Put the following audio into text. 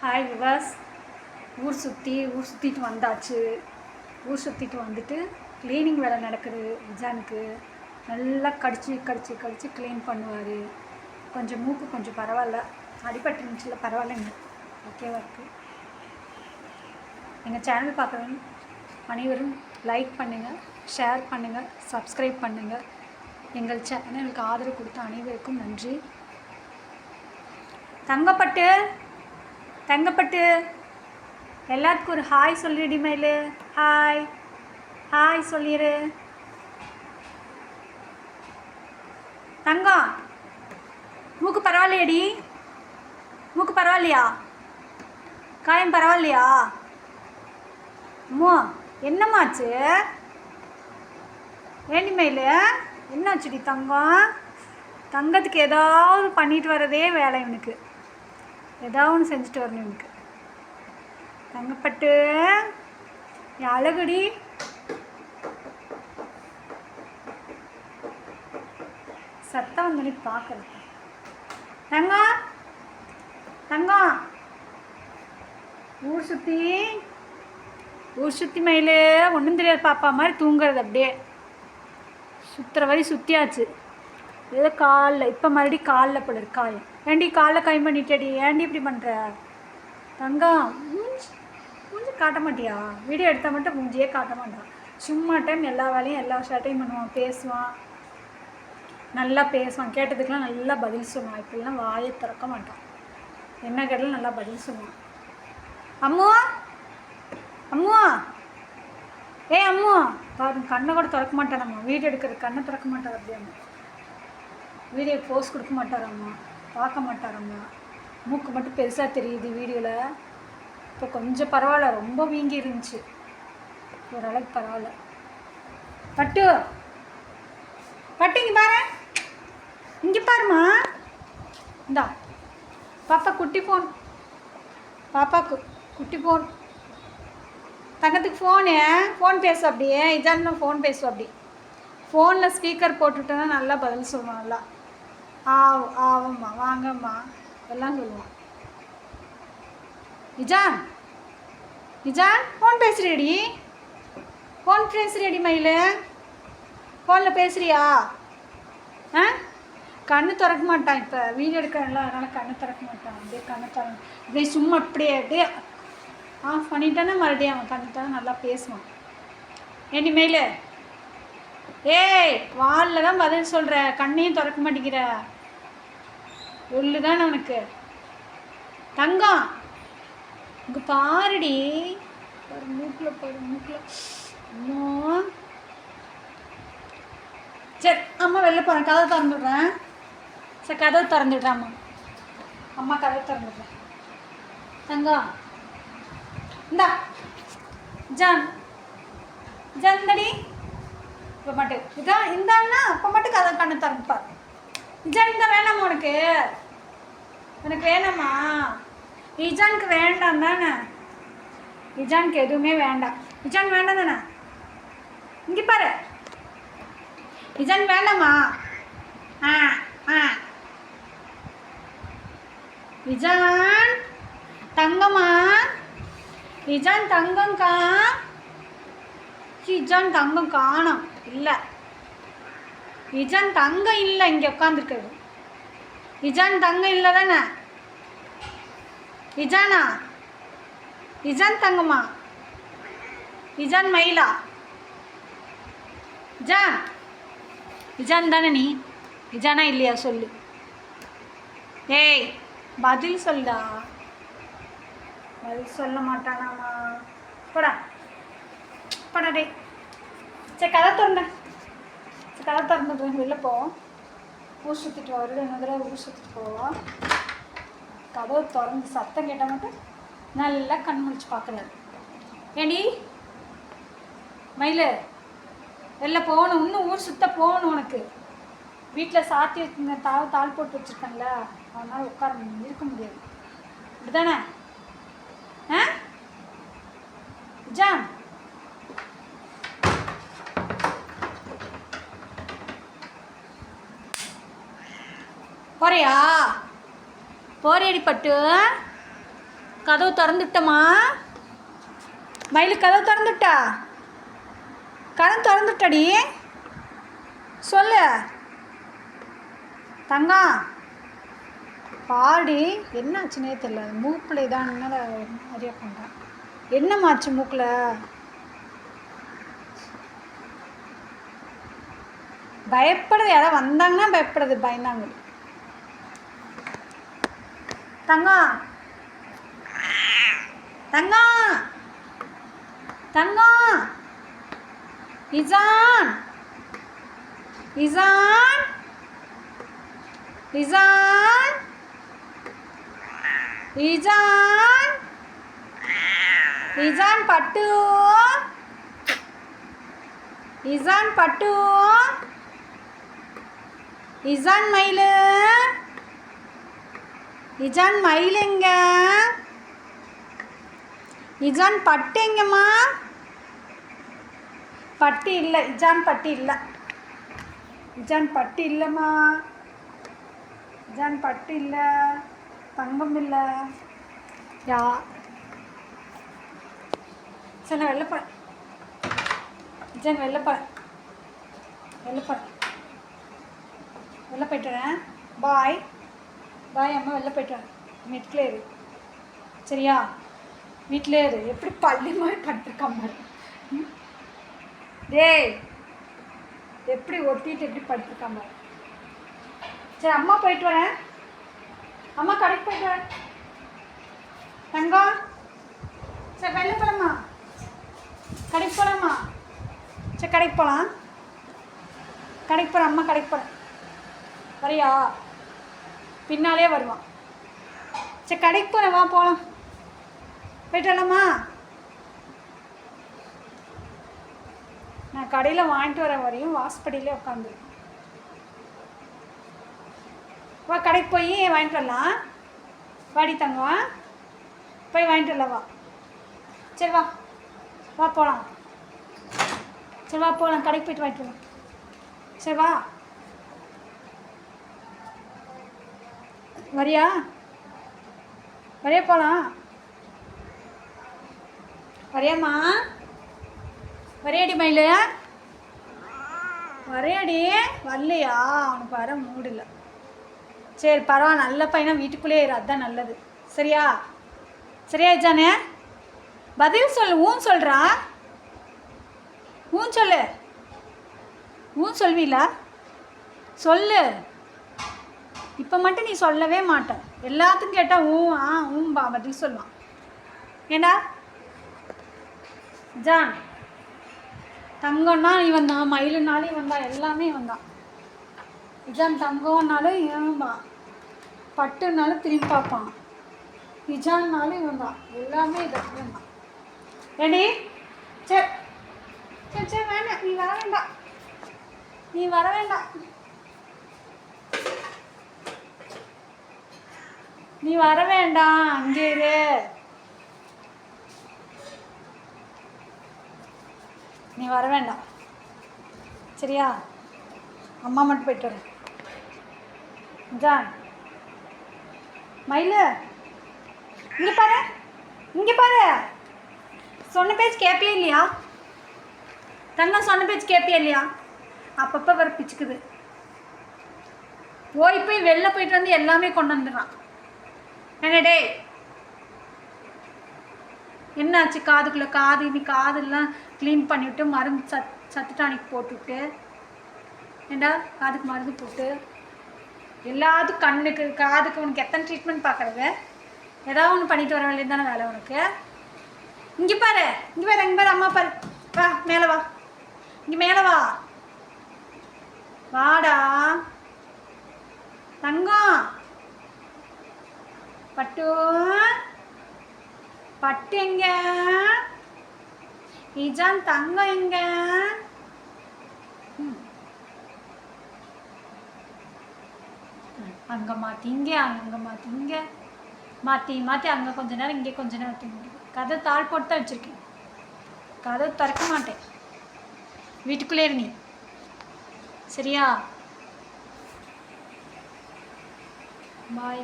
Hi விவாஸ். ஊர் சுற்றிட்டு வந்தாச்சு. ஊர் சுற்றிட்டு வந்துட்டு க்ளீனிங் வேலை நடக்குது. விஜானுக்கு நல்லா கடிச்சு க்ளீன் பண்ணுவார். கொஞ்சம் மூக்கு கொஞ்சம் பரவாயில்ல, அடிபட்டு இருந்துச்சுல, பரவாயில்லைங்க, ஓகேவா இருக்குது. எங்கள் சேனல் பார்க்குறவங்க அனைவரும் லைக் பண்ணுங்கள், ஷேர் பண்ணுங்கள், சப்ஸ்கிரைப் பண்ணுங்கள். எங்கள் சேனலுக்கு ஆதரவு கொடுத்த அனைவருக்கும் நன்றி. தங்கப்பட்டு எல்லாத்துக்கும் ஒரு ஹாய் சொல்லிடி மயிலு. ஹாய் சொல்லிடு தங்கம். மூக்கு பரவாயில்லையாடி? மூக்கு பரவாயில்லையா? காயம் பரவாயில்லையா? அம்மா என்னம்மாச்சு? ஏண்டி மயிலு என்னாச்சுடி தங்கம்? தங்கத்துக்கு ஏதாவது பண்ணிட்டு வரதே வேலை இவனுக்கு. ஏதாவது ஒன்று செஞ்சுட்டு வரணும் இவனுக்கு. தங்கப்பட்டு என் அழகுடி. சத்தம் வந்து பார்க்கறது. தங்கம் ஊர் சுற்றி மயிலே ஒன்றும் தெரியாது பாப்பா மாதிரி தூங்குறது. அப்படியே சுற்றுற வரி சுற்றியாச்சு. ஏதோ காலில் இப்போ மறுபடியும் காலில் போல இருக்கு காயம். ஏண்டி காலில் காயம் பண்ணிட்டேடி? ஏண்டி இப்படி பண்ணுற தங்கம்? மூஞ்சி காட்ட மாட்டியா? வீடியோ எடுத்தால் மட்டும் மூஞ்சியே காட்ட மாட்டான். சும்மா டைம் எல்லா வேலையும் எல்லா ஷர்ட்டையும் பண்ணுவான், பேசுவான், நல்லா பேசுவான், கேட்டதுக்கெலாம் நல்லா பதில் சொல்லுவான். இப்படிலாம் வாயை திறக்க மாட்டான். என்ன கேட்டாலும் நல்லா பதில் சொல்லுவான். அம்முவா அம்முவா பாருங்க, கண்ணை கூட திறக்க மாட்டானம்மா. வீடியோ எடுக்கிறது கண்ணை திறக்க மாட்டார். அப்படியே வீடியோ போஸ்ட் கொடுக்க மாட்டாரம்மா, பார்க்க மாட்டாரம்மா. மூக்கு மட்டும் பெருசாக தெரியுது வீடியோவில். இப்போ கொஞ்சம் பரவாயில்ல, ரொம்ப வீங்கி இருந்துச்சு, ஓரளவுக்கு பரவாயில்ல. பட்டு இங்கே பாரு, இங்கே பாருமா. இந்தா பாப்பா குட்டி பாப்பாவுக்கு குட்டி ஃபோன். தங்கத்துக்கு ஃபோன் பேசும். அப்படியே இதான் ஃபோன் பேசுவோம். அப்படி ஃபோனில் ஸ்பீக்கர் போட்டுவிட்டோன்னா நல்லா பதில் சொல்லுவான். நல்லா ஆவம்மா, வாங்கம்மா எல்லாம் சொல்லுவான். இஜான் ஃபோன் பேசுறியடி மயிலு? ஃபோனில் பேசுறியா? கண்ணு திறக்க மாட்டான். இப்போ வீடியோ எடுக்கிறல, அதனால் கண்ணு திறக்க மாட்டான். அப்படியே கண்ணு அப்படியே சும்மா அப்படியே ஆஃப் பண்ணிட்டேன்னா மறுபடியும் அவன் கண்ணு திறக்க நல்லா பேசுவான். ஏண்டி மயிலு? ஏய், வாலில் தான் பதில் சொல்கிற, கண்ணையும் திறக்க மாட்டேங்கிற. ஒல்லுதான் உனக்கு. தங்கம் இங்கே பாருடி, மூக்கில் இன்னும். சரி அம்மா வெளில போகிறேன், கதவை திறந்துடுறேன். சரி கதவை திறந்துடுறேன் அம்மா கதவை திறந்துடுறேன். தங்கம் இந்தா இந்தாடி. இப்போ மட்டும் இதான் இந்தான்னா அப்போ மட்டும் கதை கண்ணை திறந்துப்பார். இஜான் இந்த வேணாமா உனக்கு? வேணாமா? இஜானுக்கு வேண்டாம் தானே? இஜானுக்கு எதுவுமே வேண்டாம். இஜான் வேண்டாம் தானே? இங்கே பாரு, இஜான் வேண்டாமா? இஜான் தங்கம்மா, இஜான் தங்கம்க்கா. இஜான் தங்கம் காணோம். இல்லை, இஜான் தங்கம் இல்லை, இங்கே உட்காந்துருக்குது. இஜான் தங்கம் இல்லை தானே? இஜானா? இஜான் தங்கம்மா? இஜான் மயிலா? இஜான் தானே நீ? இஜானா இல்லையா சொல்லு. ஏய் பதில் சொல்லுடா. பதில் சொல்ல மாட்டானாமா. போடா டே. சரி கதை திறந்துட்டு வெளில போவோம். ஊர் சுற்றிட்டு வருது. என்ன தடவை ஊர் சுற்றிட்டு போவோம். கதவை திறந்து சத்தம் கேட்டால் மட்டும் நல்லா கண் முடிச்சு பார்க்குறாரு. ஏண்டி மயிலு வெளில போகணும், இன்னும் ஊர் சுற்ற போகணும். உனக்கு வீட்டில் சாத்தி வச்சுருந்த தாள் போட்டு வச்சுருக்காங்களா, அதனால் இருக்க முடியாது. இப்படிதானே? ஜான் போறியாடி பட்டு? கதவு திறந்துட்டமா? மயில் கதவு திறந்துட்டா? கதவு திறந்துட்டடி, சொல்லு தங்கம். பாடி என்னாச்சுன்னே தெரியல. மூக்கில் இதான் நிறையா பண்ணுறேன். என்னமாச்சு மூக்கில்? பயப்படுது. யாராவது வந்தாங்கன்னா பயப்படுது. பயந்தாங்க. தங்கம் தங்கம் தங்கம். இசான் இசான் இசான் இசான் இசான் பட்டு இசான் பட்டு இசான் மயிலு இஜான் மயில் எங்க? இஜான் பட்டு எங்கம்மா? பட்டு இல்லை. இஜான் பட்டு இல்லை. இஜான் பட்டு இல்லைம்மா. இஜான் பட்டு இல்லை. தங்கம் இல்லை. யா சரி, நான் வெளில போகிறேன். இஜான் வெளில போகிறேன். வெளில போயிட்டு வரேன். பாய் பாய். அம்மா வெளில போயிட்டு வரேன். வீட்டுக்குள்ளே இரு, சரியா? வீட்டிலே இரு. எப்படி பள்ளி மாதிரி படுத்துருக்காம டேய், எப்படி ஒட்டிட்டு எப்படி படுத்துருக்காம. சரி, அம்மா போயிட்டு வரேன். அம்மா கடைக்கு போயிட்டு வரேன். தங்கம், சரி வெளில போகலாமா? கடைக்கு போகலாமா? சரி, கடைக்கு போகலாம். கடைக்கு போகிறேன். அம்மா கடைக்கு போகிறேன். வரியா? பின்னாலே வருவான். சரி, கடைக்கு போகிறேன். வா போகலாம். போயிட்டு வரலாமா? நான் கடையில் வாங்கிட்டு வர வரையும் வாசப்படியிலே உட்காந்துருக்கேன். வா, கடைக்கு போய் வாங்கிட்டு வரலாம். வாடி தங்கம், போய் வாங்கிட்டு வரலாம். வா. சரி வா, வா போகலாம். சரி வா போகலாம். கடைக்கு போய்ட்டு வாங்கிட்டு வரலாம். சரி வா. வரியா? வரியா? போகலாம். வரையாம்மா? வரையாடி மயில்? வரையாடி. வரலையா? அவனுக்கு வர மூடு இல்லை. சரி, பரவாயில்ல. நல்ல பையனா வீட்டுக்குள்ளே இரு, அதுதான் நல்லது. சரியா? சரியா இஜானே? பதில் சொல்லு. ஊன் சொல்கிறா. ஊன் சொல்லு. ஊன் சொல்வீல? சொல்லு. இப்போ மட்டும் நீ சொல்லவே மாட்டேன். எல்லாத்துக்கும் கேட்டால் ஊம்பா பதில் சொல்லுவான். ஏண்டா ஜான்? தங்கம்னா இவன் தான், மயிலுனாலும் இவன் தான், எல்லாமே இவன் தான். இஜான் தங்கம்னாலும் இவன் தான், பட்டுனாலும் திரும்பி பார்ப்பான். இஜான்னாலும் இவன் தான், எல்லாமே இவன் தான். ரெடி? சரி சரி சரி, வேண்டாம். நீ வர வேண்டாம். நீ வர வேண்டாம். நீ வர வேண்டாம். அங்கே இரு. நீ வர வேண்டாம், சரியா? அம்மா மட்டும் போயிட்டு வரேன். ஜான் மயில், இங்கே பாரு, இங்கே பாரு. சொன்ன பேச்சு கேட்பியே இல்லையா? தங்கம் சொன்ன பேச்சு கேட்பியா இல்லையா? அப்பப்போ வர பிச்சுக்குது. போய் வெளில போயிட்டு வந்து எல்லாமே கொண்டு வந்துடுறான். என்ன டேய், என்னாச்சு? காதுக்குள்ளே நீ காதெல்லாம் க்ளீன் பண்ணிவிட்டு மருந்து சத்து டானிக் போட்டுவிட்டு, ஏண்டா காதுக்கு மருந்து போட்டு எல்லாத்துக்கும் கண்ணுக்கு காதுக்கு உனக்கு எத்தனை ட்ரீட்மெண்ட் பார்க்குறது? ஏதாவது ஒன்று பண்ணிட்டு வர வேண்டியது தானே வேலை உனக்கு. இங்கே பாரு, இங்கே பாரு, இங்கே பாரு. அம்மா பாரு. வா மேலே வா. இங்கே மேலே வா. வாடா தங்கம். பட்டு பட்டு எங்க? இஜான் தங்கம் எங்க? அங்கே மாற்றிங்க, அங்கே மாற்றிங்க, மாற்றி அங்கே கொஞ்ச நேரம், இங்கே கொஞ்ச நேரம் தூங்கி. கதை தாள் போட்டு தான் வச்சுருக்கேன். கதை திறக்க மாட்டேன். வீட்டுக்குள்ளே இரு நீ, சரியா? பாய்.